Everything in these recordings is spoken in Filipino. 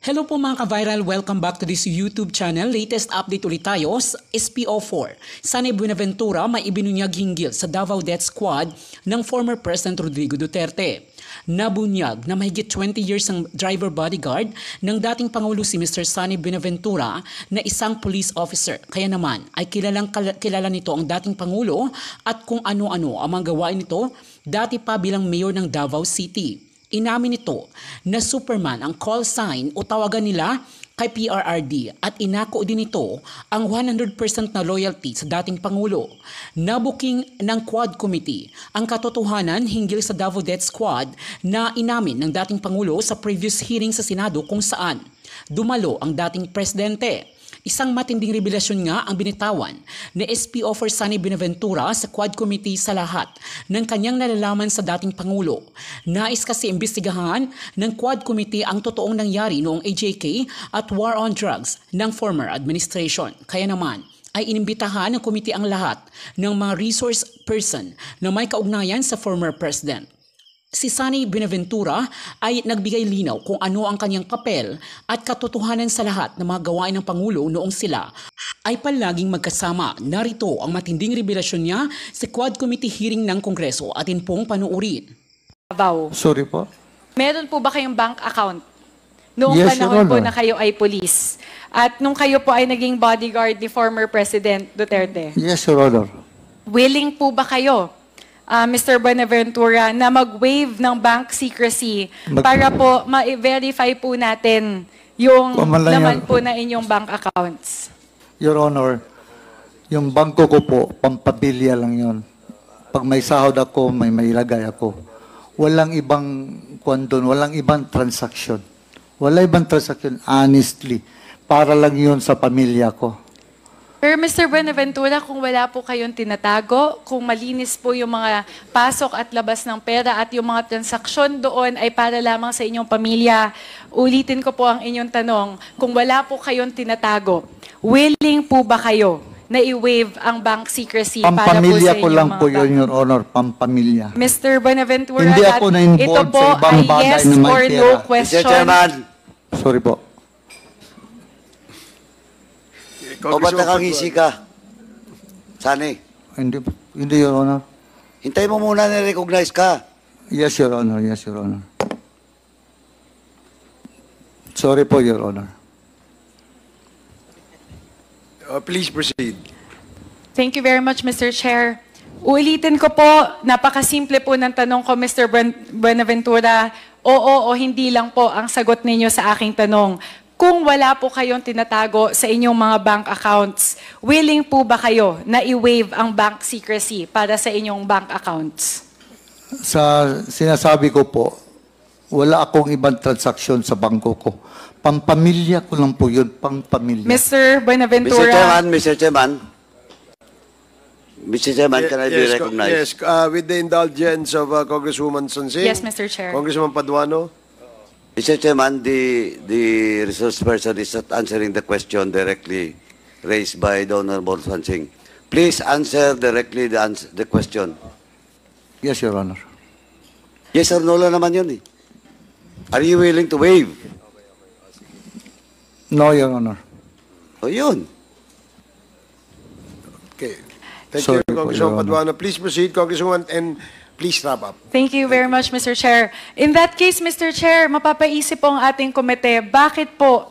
Hello po mga ka-viral, welcome back to this YouTube channel. Latest update ulit tayo sa SPO4. Sanay Buenaventura may ibinunyag hinggil sa Davao Death Squad ng former President Rodrigo Duterte. Nabunyag na mahigit 20 years ang driver bodyguard ng dating Pangulo si Mr. Sanay Buenaventura na isang police officer. Kaya naman ay kilala nito ang dating Pangulo at kung ano-ano ang mga gawain nito dati pa bilang mayor ng Davao City. Inamin nito na Superman ang call sign o tawagan nila kay PRRD at inako din nito ang 100% na loyalty sa dating Pangulo. Nabuking ng Quad Committee ang katotohanan hinggil sa Davao Death Squad na inamin ng dating Pangulo sa previous hearing sa Senado kung saan dumalo ang dating Presidente. Isang matinding revelasyon nga ang binitawan ni SPO4 Sanay Buenaventura sa Quad Committee sa lahat ng kanyang nalalaman sa dating Pangulo. Nais kasi imbestigahan ng Quad Committee ang totoong nangyari noong AJK at War on Drugs ng former administration. Kaya naman ay inimbitahan ng committee ang lahat ng mga resource person na may kaugnayan sa former president. Si Sanay Buenaventura ay nagbigay linaw kung ano ang kanyang papel at katotohanan sa lahat ng mga gawain ng Pangulo noong sila ay palaging magkasama. Narito ang matinding revelasyon niya sa Quad Committee hearing ng Kongreso. Atin pong panuurin. Sorry po. Meron po ba kayong bank account noong Yes, panahon Your po Honor. na kayo ay police? At nung kayo po ay naging bodyguard ni former President Duterte, Yes, Your Honor. willing po ba kayo, Mr. Buenaventura, na mag-waive ng bank secrecy para po ma-verify po natin yung Kung man lang laman yan. po na inyong bank accounts? Your Honor, yung bangko ko po, pampabilya lang yon. Pag may sahod ako, may mailagay ako. Walang ibang kwan doon, walang ibang transaction. Wala ibang transaction, honestly. Para lang yun sa pamilya ko. Pero Mr. Buenaventura, kung wala po kayong tinatago, kung malinis po yung mga pasok at labas ng pera at yung mga transaksyon doon ay para lamang sa inyong pamilya, ulitin ko po ang inyong tanong, kung wala po kayong tinatago, willing po ba kayo na i-waive ang bank secrecy para po Pampamilya sa ko inyong lang mga po bank? yun, Your Honor. Pampamilya. Mr. Buenaventura, Hindi that ako ito na-involved po sa ibang ay bagay yes na may or pera. no Mr. question. Mr. Chairman, Sorry po. o ba't nakangisi ka? Sani, Hindi, Your Honor. hintay mo muna na-recognize ka. Yes, Your Honor. Yes, Your Honor. Sorry po, Your Honor. Please proceed. Thank you very much, Mr. Chair. Ulitin ko po, napakasimple po ng tanong ko, Mr. Buenaventura. Oo o hindi lang po ang sagot ninyo sa aking tanong. Kung wala po kayong tinatago sa inyong mga bank accounts, willing po ba kayo na i-waive ang bank secrecy para sa inyong bank accounts? Sa sinasabi ko po, wala akong ibang transaksyon sa bangko ko. Pampamilya ko lang po yun, pampamilya. Mr. Buenaventura. Mr. Chairman. Mr. Chairman, can I be recognized? Yes, with the indulgence of Congresswoman Sonsing. Yes, Mr. Chair. Congresswoman Paduano. Mr. Chairman, the resource person is not answering the question directly raised by the Honorable Sonsing. Please answer directly the question. Yes, Your Honor. Yes or no lang naman yun eh. Are you willing to waive? No, Your Honor. O yun. Okay. Thank Sorry you, po, Congresswoman Your Honor. Paduano. Please proceed, Congresswoman, and please wrap up. Thank you very much, Mr. Chair. In that case, Mr. Chair, mapapaisip po ang ating komite, bakit po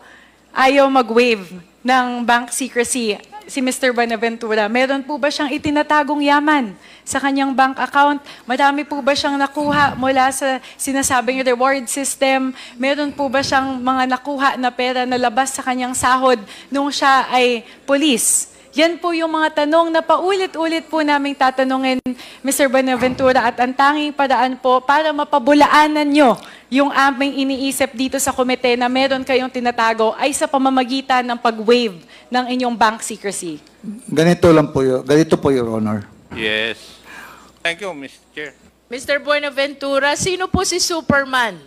ayaw mag-waive ng bank secrecy si Mr. Buenaventura? Meron po ba siyang itinatagong yaman sa kanyang bank account? Marami po ba siyang nakuha mula sa sinasabing reward system? Meron po ba siyang mga nakuha na pera na labas sa kanyang sahod nung siya ay police? Yan po yung mga tanong na paulit-ulit po naming tatanungin, Mr. Buenaventura, at ang tanging paraan po para mapabulaanan nyo yung aming iniisip dito sa komite na meron kayong tinatago ay sa pamamagitan ng pag-waive ng inyong bank secrecy. Ganito po, Your Honor. Yes. Thank you, Mr. Chair. Mr. Buenaventura, sino po si Superman?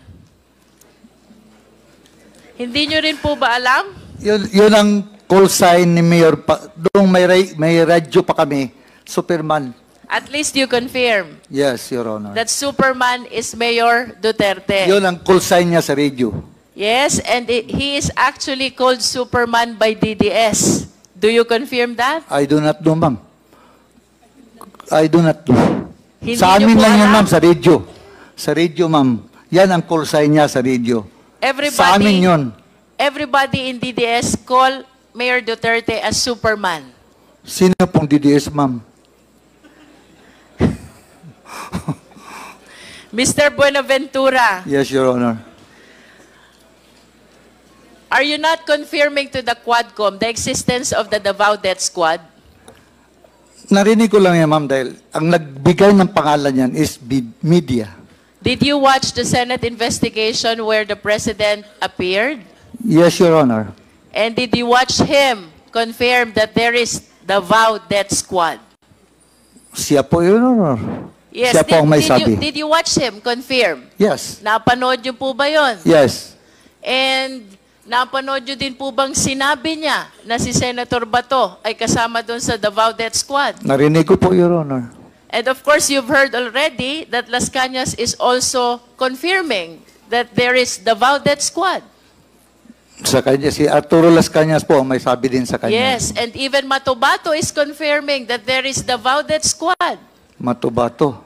Hindi nyo rin po ba alam? Yun ang call sign ni Mayor. Doon may radyo pa kami. Superman. At least you confirm Yes, Your Honor. that Superman is Mayor Duterte. Yun ang call sign niya sa radio. Yes, and he is actually called Superman by DDS. Do you confirm that? I do not do, ma'am. I do not do. Hindi Sa niyo amin po lang yun, alam? ma'am, sa radio. Sa radio, ma'am. Yan ang call sign niya sa radio. Sa amin yun. Everybody in DDS call Mayor Duterte as Superman. Sino pong DDS, ma'am? Mr. Buenaventura, Yes, Your Honor. are you not confirming to the Quadcom the existence of the Davao Death Squad? Narinig ko lang yan, ma'am, dahil ang nagbigay ng pangalan yan is media. Did you watch the Senate investigation where the President appeared? Yes, Your Honor. And did you watch him confirm that there is Davao Death Squad? Siya po, Your Honor. Yes, Siya po ang may sabi. did you watch him confirm? Yes. Napanood niyo po ba yon? Yes. And napanood niyo din po bang sinabi niya na si Senator Bato ay kasama doon sa Davao Death Squad? Narinig ko po, Your Honor. And of course, you've heard already that Las Cañas is also confirming that there is Davao Death Squad. Sa kanya, si Arturo Las Cañas po ang may sabi din sa kanya. Yes, and even Matobato is confirming that there is Davao Death Squad. Matubato.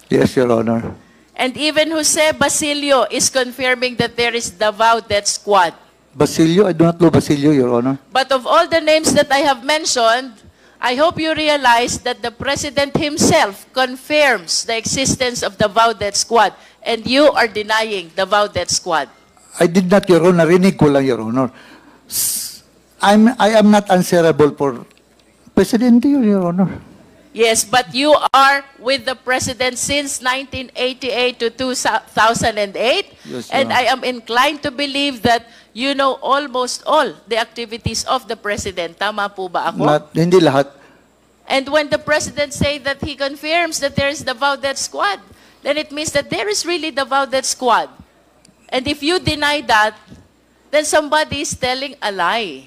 Yes, Your Honor. And even Jose Basilio is confirming that there is Davao Death Squad. Basilio, I do not know Basilio, Your Honor. But of all the names that I have mentioned, I hope you realize that the President himself confirms the existence of the Davao Death Squad, and you are denying the Davao Death Squad. I did not, Your Honor. Narinig ko lang, Your Honor. I am not answerable for Presidente, Your Honor. Yes, but you are with the President since 1988 to 2008, Yes, and Your I am inclined to believe that you know almost all the activities of the President. Tama po ba ako? Hindi lahat. And when the President say that he confirms that there is the Davao Death Squad, then it means that there is really the Davao Death Squad. And if you deny that, then somebody is telling a lie.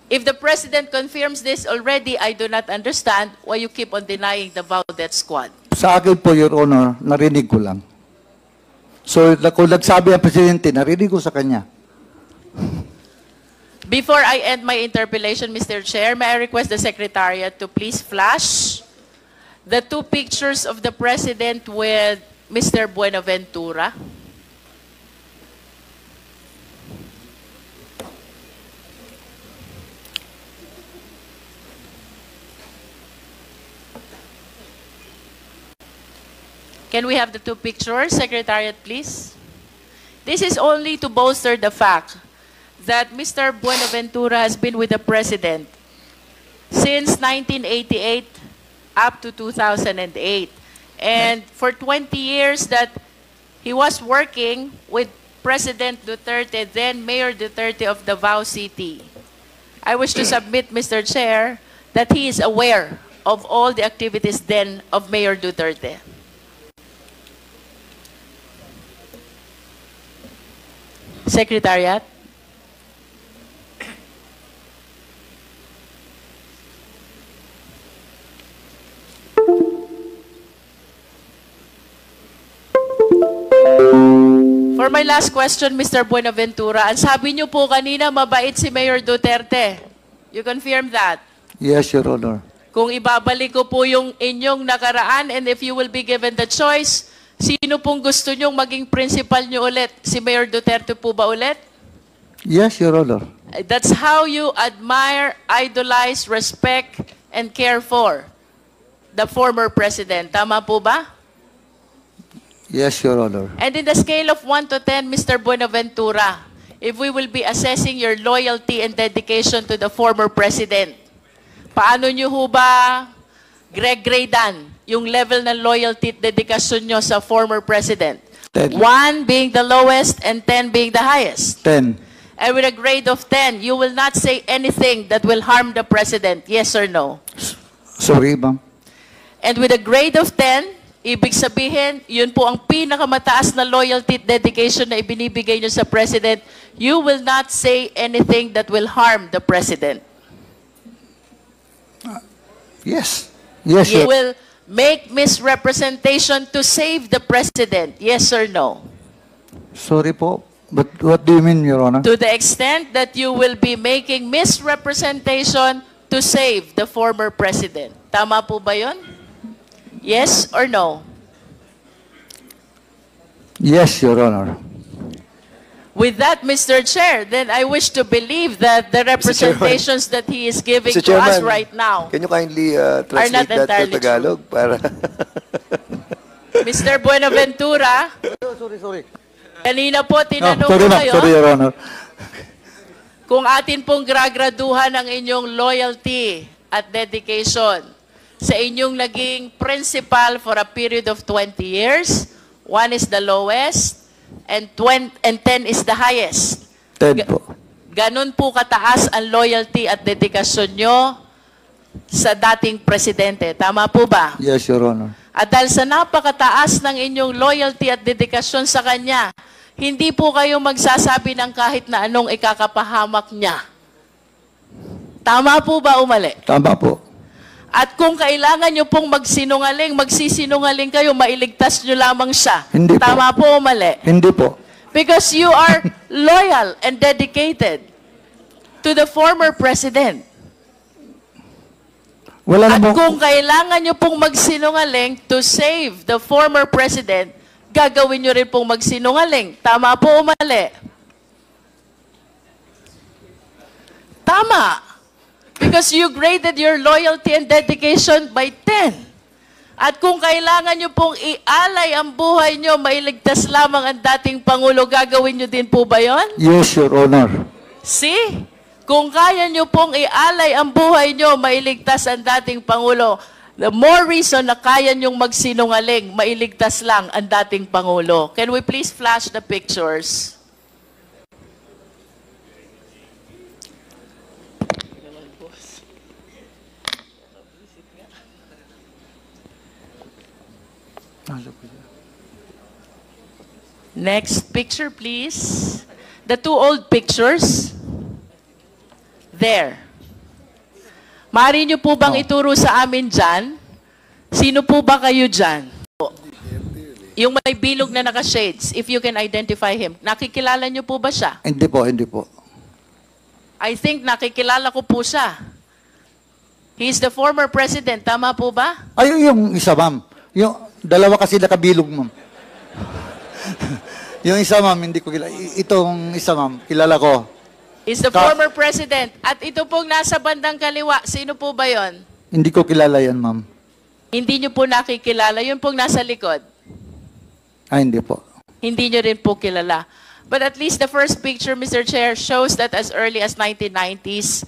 If the President confirms this already, I do not understand why you keep on denying the Davao Death Squad. Sa akin po, Your Honor, narinig ko lang. So, kung nagsabi ang Presidente, narinig ko sa kanya. Before I end my interpellation, Mr. Chair, may I request the Secretariat to please flash the two pictures of the President with Mr. Buenaventura. Can we have the two pictures, Secretariat, please? This is only to bolster the fact that Mr. Buenaventura has been with the President since 1988 up to 2008. And for 20 years that he was working with President Duterte, then Mayor Duterte of Davao City. I wish to submit, Mr. Chair, that he is aware of all the activities then of Mayor Duterte. Secretariat. For my last question, Mr. Buenaventura, ang sabi niyo po kanina, mabait si Mayor Duterte. You confirm that? Yes, Your Honor. Kung ibabalik ko po yung inyong nakaraan and if you will be given the choice, sino pong gusto nyong maging principal nyo ulit? Si Mayor Duterte po ba ulit? Yes, Your Honor. That's how you admire, idolize, respect, and care for the former president. Tama po ba? Yes, Your Honor. And in the scale of 1 to 10, Mr. Buenaventura, if we will be assessing your loyalty and dedication to the former president, paano nyo ho ba gradean yung level ng loyalty at dedikasyon nyo sa former president? 10. 1 being the lowest and 10 being the highest. 10. And with a grade of 10, you will not say anything that will harm the president, yes or no? Sorry, ma'am. And with a grade of 10, ibig sabihin, yun po ang pinakamataas na loyalty at dedication na ibinibigay nyo sa president, you will not say anything that will harm the president. Yes. Yes, You Your will make misrepresentation to save the president, yes or no? Sorry po, but what do you mean, Your Honor? To the extent that you will be making misrepresentation to save the former president. Tama po ba yun? Yes or no? Yes, Your Honor. With that, Mr. Chair, then I wish to believe that the representations that he is giving Mr. to us Chairman, right now, Can you kindly not translate that to entirely Tagalog? Para Mr. Buenaventura, Sorry. kanina po No, tinanong sorry ko ma'am, kayo sorry, Your Honor. kung atin pong gragraduhan ang inyong loyalty at dedication sa inyong naging principal for a period of 20 years. One is the lowest, and 10 is the highest. 10 po. Ganon po kataas ang loyalty at dedikasyon nyo sa dating presidente. Tama po ba? Yes, Your Honor. At dahil sa napakataas ng inyong loyalty at dedikasyon sa kanya, hindi po kayo magsasabi ng kahit na anong ikakapahamak niya. Tama po ba o mali? Tama po. At kung kailangan nyo pong magsinungaling, magsisinungaling kayo, mailigtas nyo lamang siya. Hindi po. Tama po o mali? Hindi po. Because you are loyal and dedicated to the former president. Wala At na po. kung kailangan nyo pong magsinungaling to save the former president, gagawin nyo rin pong magsinungaling. Tama po o mali? Tama. Because you graded your loyalty and dedication by 10. At kung kailangan nyo pong ialay ang buhay nyo, mailigtas lamang ang dating Pangulo, gagawin nyo din po ba yon? Yes, Your Honor. See? Kung kaya nyo pong ialay ang buhay nyo, mailigtas ang dating Pangulo, the more reason na kaya nyong magsinungaling, mailigtas lang ang dating Pangulo. Can we please flash the pictures? Next picture, please. The two old pictures. There. Maaari niyo po bang ituro sa amin dyan? Sino po ba kayo dyan? Yung may bilog na naka-shades, if you can identify him. Nakikilala niyo po ba siya? Hindi po, hindi po. I think nakikilala ko po siya. He's the former president. Tama po ba? Ay, yung isa, ma'am. Yung dalawa kasi nakabilog, ma'am. Yung isa, ma'am, hindi ko kilala. Itong isa, ma'am, kilala ko. He's the former president. At ito pong nasa bandang kaliwa, sino po ba yon? Hindi ko kilala yan, ma'am. Hindi niyo po nakikilala. Yun pong nasa likod. Ay, hindi po. Hindi nyo rin po kilala. But at least the first picture, Mr. Chair, shows that as early as 1990s,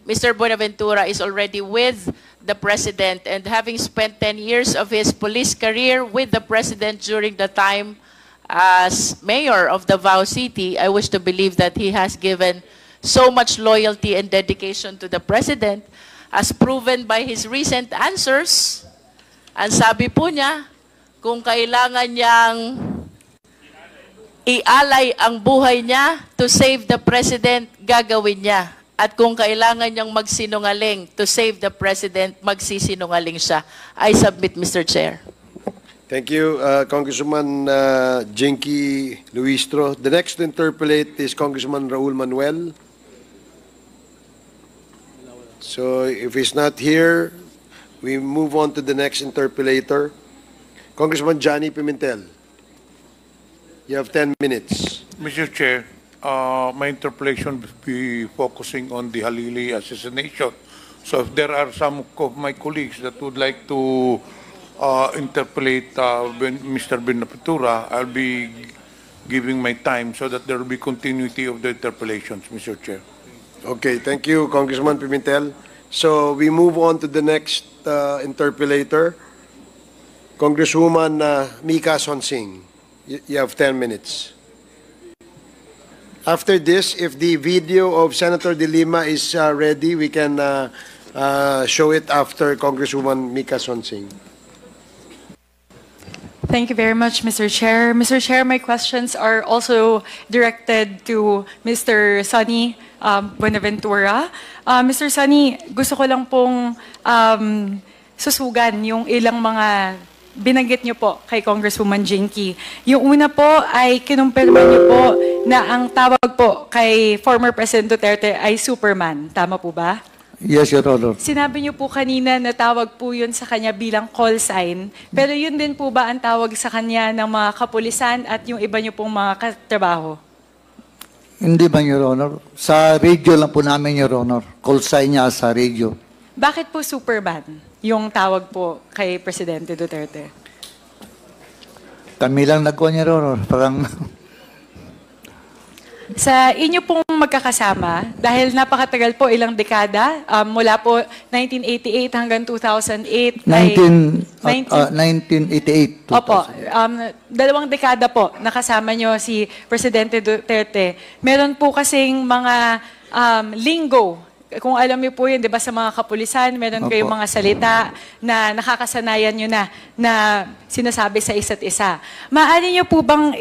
Mr. Buenaventura is already with the President, and having spent 10 years of his police career with the President during the time as mayor of Davao City, I wish to believe that he has given so much loyalty and dedication to the President, as proven by his recent answers. Ang sabi po niya, kung kailangan niyang ialay ang buhay niya to save the President, gagawin niya. At kung kailangan niyang magsinungaling to save the President, magsisinungaling siya. I submit, Mr. Chair. Thank you, Congresswoman Jinky Luistro. The next to interpolate is Congressman Raul Manuel. So if he's not here, we move on to the next interpolator. Congressman Johnny Pimentel. You have 10 minutes. Mr. Chair, my interpellation will be focusing on the Halili assassination. So if there are some of my colleagues that would like to interpolate Mr. Buenaventura, I'll be giving my time so that there will be continuity of the interpellations, Mr. Chair. Okay, thank you, Congressman Pimentel. So we move on to the next interpolator. Congresswoman Mika Sonsing. You have 10 minutes. After this, if the video of Senator De Lima is ready, we can show it after Congresswoman Mika Sonsing. Thank you very much, Mr. Chair. Mr. Chair, my questions are also directed to Mr. Sonny Buenaventura. Mr. Sonny, gusto ko lang pong susugan yung ilang mga binanggit niyo po kay Congresswoman Jinky. Yung una po ay kinumpirma niyo po na ang tawag po kay former President Duterte ay Superman. Tama po ba? Yes, Your Honor. Sinabi niyo po kanina na tawag po yun sa kanya bilang call sign. Pero yun din po ba ang tawag sa kanya ng mga kapulisan at yung iba niyo pong mga katrabaho? Hindi ba, Your Honor? Sa radio lang po namin, Your Honor. Call sign niya sa radio. Bakit po Superman yung tawag po kay Presidente Duterte? Kami lang nagkuha niya, Your Honor. Parang Sa inyo pong magkakasama, dahil napakatagal po, ilang dekada, mula po 1988 hanggang 2008, 1988. Opo, 2 dekada po nakasama nyo si Presidente Duterte. Meron po kasing mga lingo. Kung alam niyo po yun, di ba, sa mga kapulisan, meron Opo. kayong mga salita na nakakasanayan nyo na sinasabi sa isa't isa. Maaari niyo po bang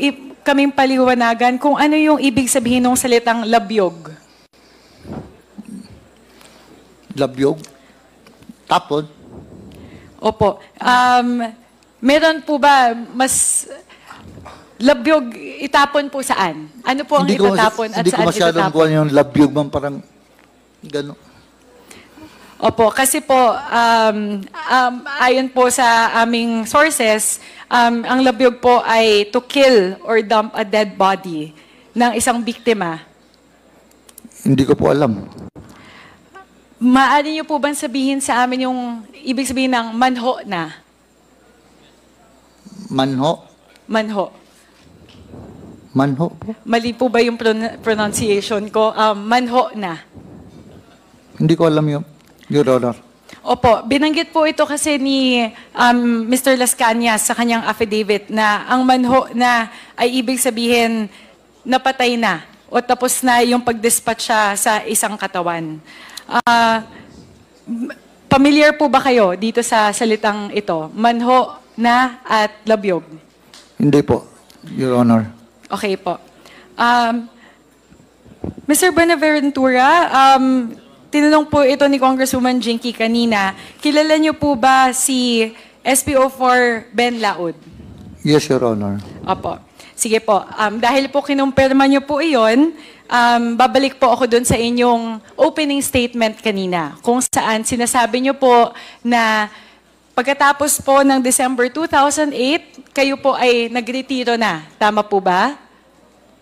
kaming paliwanagan kung ano yung ibig sabihin ng salitang labyog? Labyog. Tapon. Opo. Meron po ba mas labyog itapon po saan? Ano po ang itatapon at hindi ko saan masyadong itatapon? kuha yung labyog man parang gano'n. Opo, kasi po, ayon po sa aming sources, ang labyog po ay to kill or dump a dead body ng isang biktima. Hindi ko po alam. Maaari niyo po bang sabihin sa amin yung ibig sabihin ng manho na? Manho? Manho. Manho po? Mali po ba yung pronunciation ko? Manho na. Hindi ko alam yun, Your Honor. Opo, binanggit po ito kasi ni Mr. Las Cañas sa kanyang affidavit na ang manho na ay ibig sabihin napatay na o tapos na yung pag-dispatch siya sa isang katawan. Familiar po ba kayo dito sa salitang ito? Manho na at labyog? Hindi po, Your Honor. Okay po. Mr. Buenaventura, tinanong po ito ni Congresswoman Jinky kanina. Kilala niyo po ba si SPO4 Ben Laud? Yes, Your Honor. Opo. Sige po. Dahil po kinumpirma niyo po iyon, babalik po ako doon sa inyong opening statement kanina, kung saan sinasabi niyo po na pagkatapos po ng December 2008, kayo po ay nagretiro na. Tama po ba?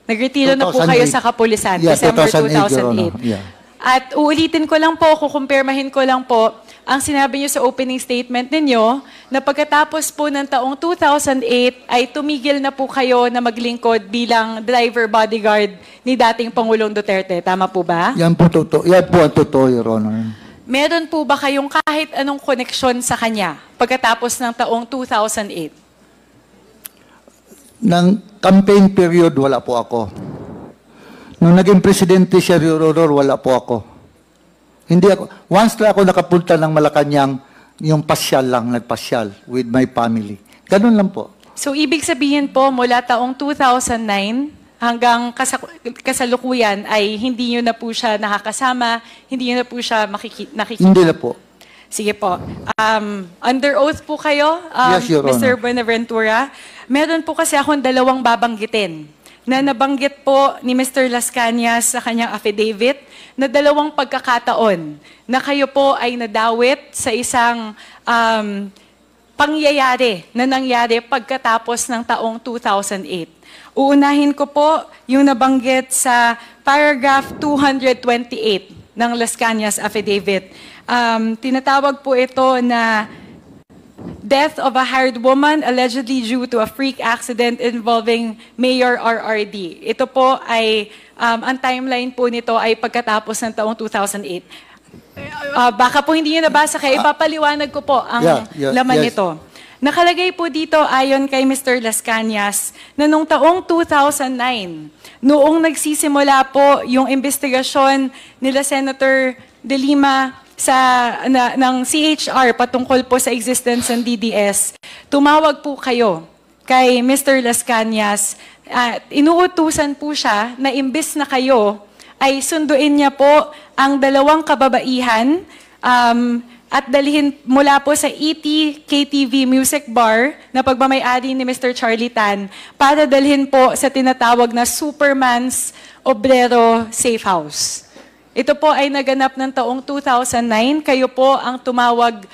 Nagretiro na po kayo 2008. sa kapulisan, Yeah, December 2008, Your Honor. 2008. Yeah. At uulitin ko lang po, kukumpirmahin ko lang po, ang sinabi niyo sa opening statement ninyo, na pagkatapos po ng taong 2008, ay tumigil na po kayo na maglingkod bilang driver bodyguard ni dating Pangulong Duterte. Tama po ba? Yan po totoo. Yan po ang totoo, Your Honor. Meron po ba kayong kahit anong koneksyon sa kanya pagkatapos ng taong 2008? Nang campaign period, wala po ako. Nung naging presidente siya, Your Honor, wala po ako. Hindi ako. Once na ako nakapunta ng Malacanang, yung pasyal lang, nagpasyal with my family. Ganun lang po. So, ibig sabihin po, mula taong 2009 hanggang kasalukuyan ay hindi nyo na po siya nakakasama, hindi nyo na po siya nakikita. Hindi na po. Sige po. Under oath po kayo, Yes, Your Mr. Honor. Buenaventura. Meron po kasi akong 2 babanggitin na nabanggit po ni Mr. Las Cañas sa kanyang affidavit na 2 pagkakataon na kayo po ay nadawit sa isang pangyayari na nangyari pagkatapos ng taong 2008. Uunahin ko po yung nabanggit sa paragraph 228 ng Las Cañas affidavit. Tinatawag po ito na death of a hired woman allegedly due to a freak accident involving Mayor RRD. Ito po ay, ang timeline po nito ay pagkatapos ng taong 2008. Baka po hindi nyo nabasa, kaya ipapaliwanag ko po ang laman yes. nito. Nakalagay po dito ayon kay Mr. Las Cañas na noong taong 2009, noong nagsisimula po yung investigasyon nila Senator De Lima ng CHR patungkol po sa existence ng DDS, tumawag po kayo kay Mr. Las Cañas at inuutusan po siya na imbes na kayo ay sunduin niya po ang 2 kababaihan at dalhin mula po sa ET KTV Music Bar na pagmamay-ari ni Mr. Charlie Tan para dalhin po sa tinatawag na Superman's Obrero Safe House. Ito po ay naganap ng taong 2009. Kayo po ang tumawag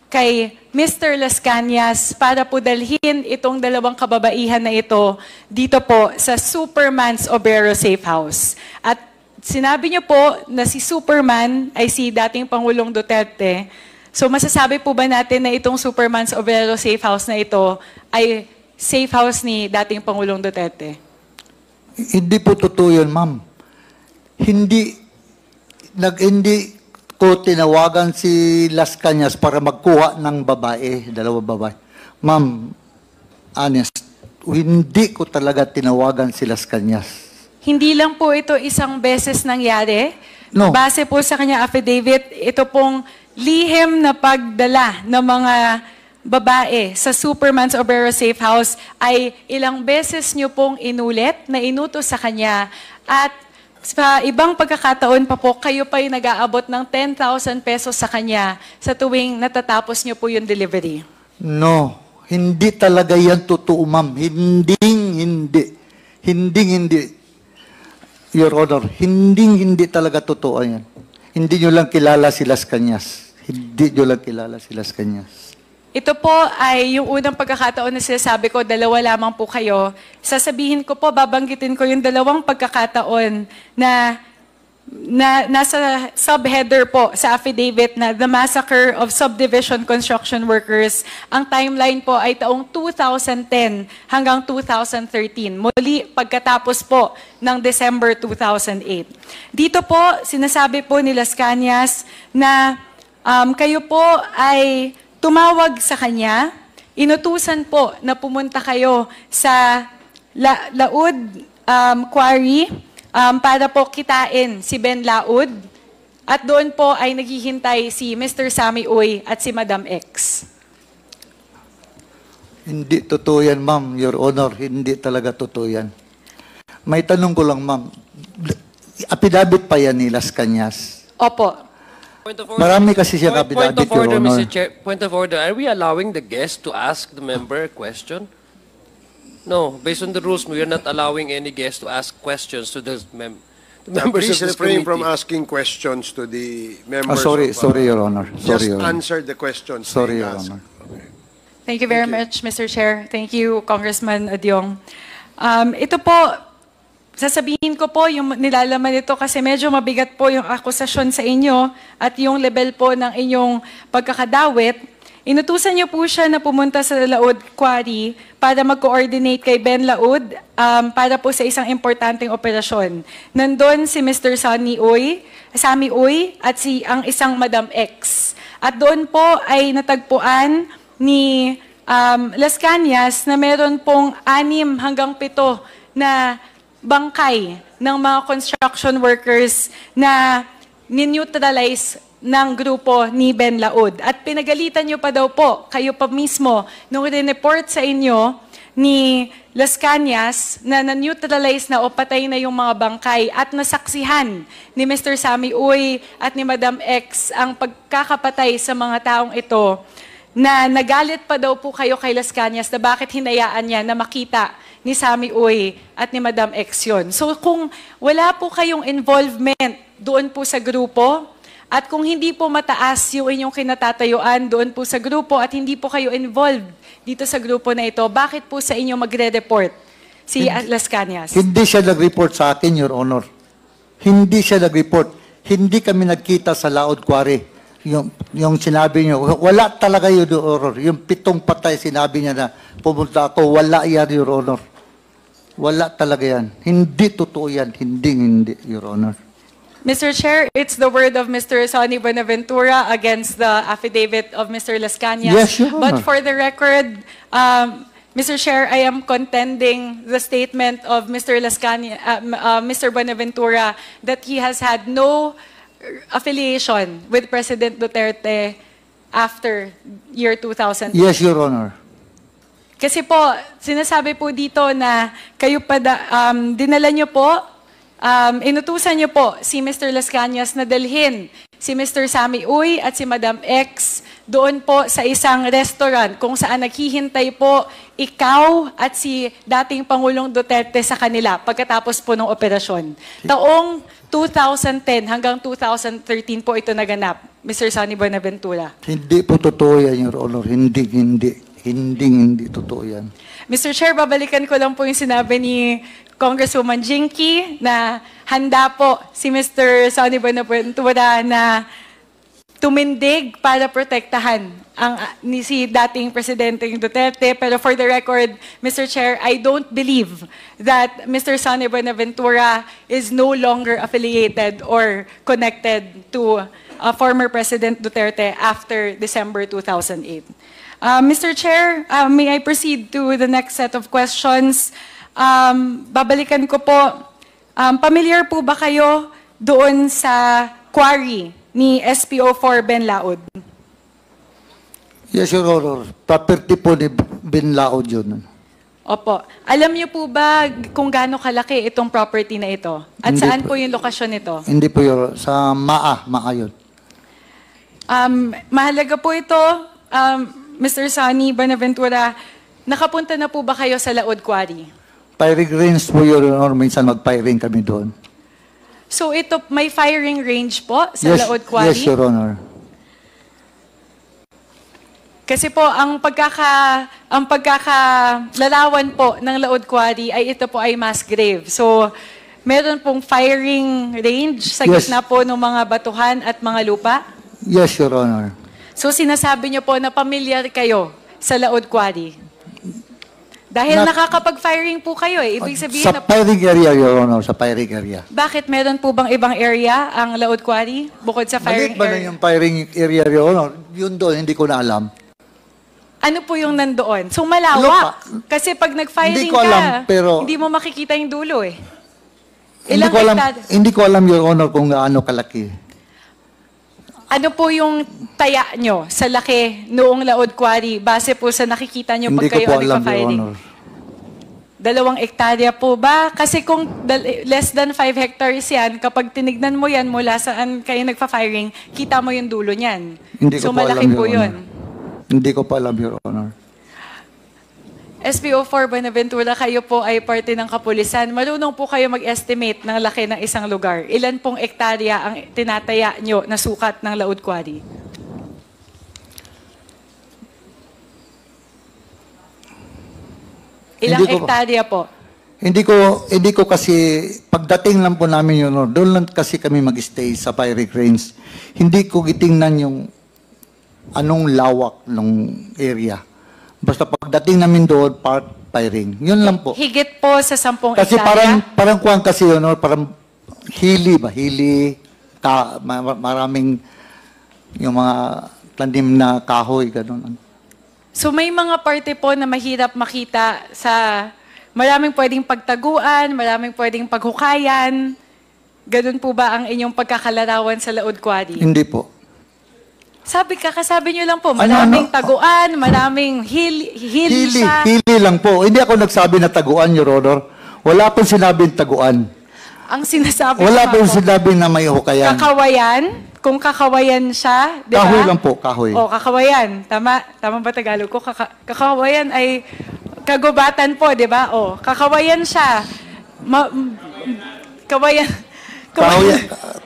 kay Mr. Las Cañas para po dalhin itong dalawang kababaihan na ito dito po sa Superman's Obrero Safe House. At sinabi niyo po na si Superman ay si dating Pangulong Duterte. So masasabi po ba natin na itong Superman's Obrero Safe House na ito ay safe house ni dating Pangulong Duterte? Hindi po totoo yun, ma'am. Hindi ko tinawagan si Las Cañas para magkuha ng babae, dalawang babae. Ma'am, honest, hindi ko talaga tinawagan si Las Cañas. Hindi lang po ito isang beses nangyari. No. Base po sa kanya affidavit, ito pong lihim na pagdala ng mga babae sa Superman's Obrero Safe House ay ilang beses nyo pong inulit na inutos sa kanya at sa ibang pagkakataon pa po, kayo pa yung nag-aabot ng 10,000 pesos sa kanya sa tuwing natatapos nyo po yung delivery. No, hindi talaga yan totoo, ma'am. Hindi. Your Honor, hindi talaga totoo yan. Hindi nyo lang kilala si Las Cañas. Hindi nyo lang kilala si Las Cañas. Ito po ay yung unang pagkakataon na sinasabi ko, dalawa lamang po kayo. Sasabihin ko po, babanggitin ko yung dalawang pagkakataon na nasa subheader po sa affidavit na The Massacre of Subdivision Construction Workers. Ang timeline po ay taong 2010 hanggang 2013. Muli, pagkatapos po ng December 2008. Dito po, sinasabi po ni Las Cañas na kayo po ay tumawag sa kanya, inutusan po na pumunta kayo sa Laud Quarry para po kitain si Ben Laud. At doon po ay naghihintay si Mr. Sammy Uy at si Madam X. Hindi totoo yan, ma'am. Your Honor, hindi talaga totoo yan. May tanong ko lang, ma'am. Apidabit pa yan ni Las Cañas? Opo. Marami kasi siya Point apidabit, of order, Your Honor. Mr. Chair. Point of order. Are we allowing the guest to ask the member a question? No. Based on the rules, we are not allowing any guest to ask questions to the members Please of this refrain committee. from asking questions to the members. Sorry, Your Honor. Just Sorry, Your Honor. answer the questions. Sorry, being Your asked. Honor. Thank you very much, Mr. Chair. Thank you, Congressman Adyong. Ito po, sasabihin ko po yung nilalaman nito kasi medyo mabigat po yung akusasyon sa inyo at yung level po ng inyong pagkakadawit. Inutusan niyo po siya na pumunta sa Laud Quarry para mag-coordinate kay Ben Laud para po sa isang importanteng operasyon. Nandun si Mr. Sammy Uy at ang isang Madam X. At doon po ay natagpuan ni Las Cañas na meron pong 6 hanggang 7 na bangkay ng mga construction workers na nineutralize ng grupo ni Ben Laud. At pinagalitan nyo pa daw po, kayo pa mismo, nung rineport sa inyo ni Las Cañas na na-neutralize na o patay na yung mga bangkay at nasaksihan ni Mr. Sammy Uy at ni Madam X ang pagkakapatay sa mga taong ito na nagalit pa daw po kayo kay Las Cañas na bakit hinayaan niya na makita ni Sammy Uy at ni Madam X yun. So kung wala po kayong involvement doon po sa grupo, at kung hindi po mataas yung inyong kinatatayuan doon po sa grupo at hindi po kayo involved dito sa grupo na ito, bakit po sa inyo magre-report si Las Cañas? Hindi siya nag-report sa akin, Your Honor. Hindi siya nag-report. Hindi kami nagkita sa Laud Quarry. Yung sinabi niyo, wala talaga yun, Your Honor. Yung 7 patay, sinabi niya na pumunta ako, wala yan, Your Honor. Wala talaga yan. Hindi totoo yan. Hindi, Your Honor. Mr. Chair, it's the word of Mr. Sonny Buenaventura against the affidavit of Mr. Las Cañas. Yes, Your Honor. But for the record, Mr. Chair, I am contending the statement of Mr. Las Cañas, Mr. Buenaventura that he has had no affiliation with President Duterte after year 2000. Yes, Your Honor. Kasi po, sinasabi po dito na kayo pa, dinala nyo po, inutusan niyo po si Mr. Las Cañas na dalhin si Mr. Sammy Uy at si Madam X doon po sa isang restaurant kung saan naghihintay po ikaw at si dating Pangulong Duterte sa kanila pagkatapos po ng operasyon. Taong 2010 hanggang 2013 po ito naganap, Mr. Sonny Buenaventura. Hindi po totoo yan, Your Honor. Hindi totoo yan. Mr. Chair, babalikan ko lang po yung sinabi ni Congresswoman Jinky na handa po si Mr. Sonny Buenaventura na tumindig para protektahan ni si dating Presidente Duterte. Pero for the record, Mr. Chair, I don't believe that Mr. Sonny Buenaventura is no longer affiliated or connected to former President Duterte after December 2008. Mr. Chair, may I proceed to the next set of questions? Babalikan ko po, familiar po ba kayo doon sa quarry ni SPO4 Ben Laud? Yes, Your Honor. Property po ni Ben Laud yun. Opo. Alam niyo po ba kung gaano kalaki itong property na ito? At Hindi saan po. po yung lokasyon nito? Hindi po, Your Honor. Sa Maa yun. Mahalaga po ito, Mr. Sonny Buenaventura. Nakapunta na po ba kayo sa Laod Quarry? Firing range po, Your Honor. Minsan mag-firing kami doon. So ito, may firing range po sa Laod Quarry? Yes, Your Honor. Kasi po, ang pagkakalarawan po ng Laod Quarry ay ito po ay mass grave. So, meron pong firing range sa Yes. gitna po ng mga batuhan at mga lupa? Yes, Your Honor. So, sinasabi niyo po na pamilyar kayo sa Laod Quarry? Dahil nakakapag-firing po kayo eh. Ibig sabihin Sa na... firing area, Your Honor. Sa firing area. Bakit meron po bang ibang area ang Laod Quarry bukod sa firing Maliit ba na area? yung firing area, Your Honor? Yun doon, hindi ko na alam. Ano po yung nandoon? So malawak. Kasi pag nag-firing Hindi ko alam, pero- hindi mo makikita yung dulo eh. Hindi Ilang ko alam, hektarya? hindi ko alam, Your Honor, kung gaano kalaki. Ano po yung taya nyo sa laki noong Laod Quarry base po sa nakikita nyo Hindi pag ko kayo po ang alam, Your nagpa-firing? Honor. 2 hektarya po ba? Kasi kung less than 5 hectares yan, kapag tinignan mo yan mula saan kayo nagpa-firing, kita mo yung dulo niyan. Hindi So ko po malaki alam, po Your yun. Honor. Hindi ko pa alam, Your Honor. SPO4 Buenaventura, kayo po ay parte ng kapulisan. Marunong po kayo mag-estimate ng laki ng isang lugar. Ilan pong hektarya ang tinataya nyo na sukat ng Laod Quarry? Ilang Hindi ko- hektarya po? Hindi ko kasi, pagdating lang po namin, Your Honor, doon lang kasi kami mag-stay sa firing range. Hindi ko gitingnan yung anong lawak ng area. Basta pagdating namin doon, part firing. Yun lang po. Higit po sa 10 Kasi hektarya? parang kuwan kasi, Your Honor, parang hili ba? Maraming yung mga tanim na kahoy, gano'n. So may mga parte po na mahirap makita sa maraming pwedeng pagtaguan, maraming pwedeng paghukayan. Ganun po ba ang inyong pagkakalarawan sa Laod Quarry? Hindi po. Kasabi nyo lang po, maraming taguan, maraming hili siya. Hili lang po. Hindi ako nagsabi na taguan, Your Honor. Wala pong sinabing taguan. Ang sinasabi Wala ko pong po, sinabing na may hukayan. kakawayan, kung kakawayan siya, di ba? Kahoy lang po, kahoy. O, kakawayan. Tama ba Tagalog ko? Kakawayan ay kagubatan po, di ba? O, kakawayan siya. Kawayan.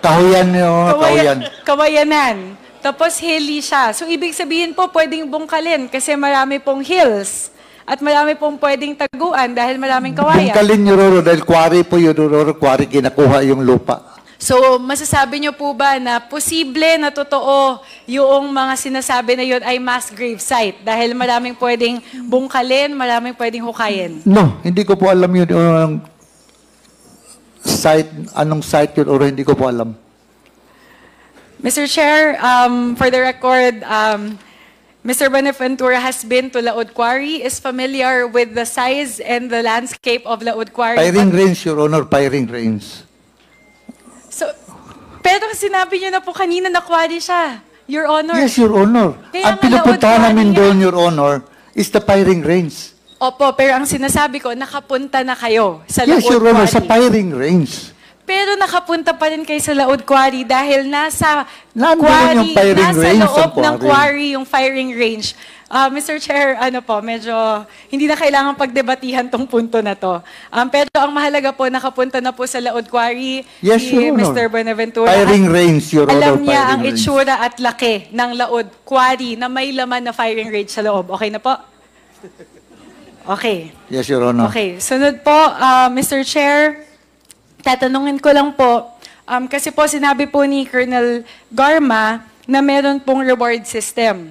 Kahoyan, Your Honor, kahoyan. Kawayanan. Tapos hilly siya. So, ibig sabihin po, pwedeng bungkalin kasi marami pong hills. At marami pong pwedeng taguan dahil maraming kawayan. Bungkalin, Your Honor, dahil quarry po, Your Honor, quarry kinakuha yung lupa. So, masasabi niyo po ba na posible na totoo yung mga sinasabi na yun ay mass grave site? Dahil maraming pwedeng bungkalin, maraming pwedeng hukayin. No, hindi ko po alam yun. Anong site yun, or hindi ko po alam. Mr. Chair, for the record, Mr. Buenaventura has been to Laod Quarry, is familiar with the size and the landscape of Laod Quarry. Firing range, Your Honor, firing range. So, pero sinabi niyo na po kanina na quarry siya, Your Honor. Yes, Your Honor. Kaya Ang nga pinupuntahan Laod namin Quarry doon, Your Honor, is the firing range. Opo, pero ang sinasabi ko, nakapunta na kayo sa Yes, Laod Your Honor, Quarry. sa firing range. Pero nakapunta pa rin kayo sa Laod Quarry dahil nasa Nandun quarry, yung firing nasa range ng loob ng quarry. quarry yung firing range. Mr. Chair, medyo hindi na kailangan pagdebatihan tong punto na to. Pero ang mahalaga po, nakapunta na po sa Laod Quarry Yes, si Your Honor. Mr. Buenaventura. Firing At range, Your Honor. alam niya firing ang range. itsura at laki ng Laod Quarry na may laman na firing range sa loob. Okay na po? Okay. Yes, Your Honor. Okay, sunod po, Mr. Chair, tatanungin ko lang po, kasi po sinabi po ni Colonel Garma na meron pong reward system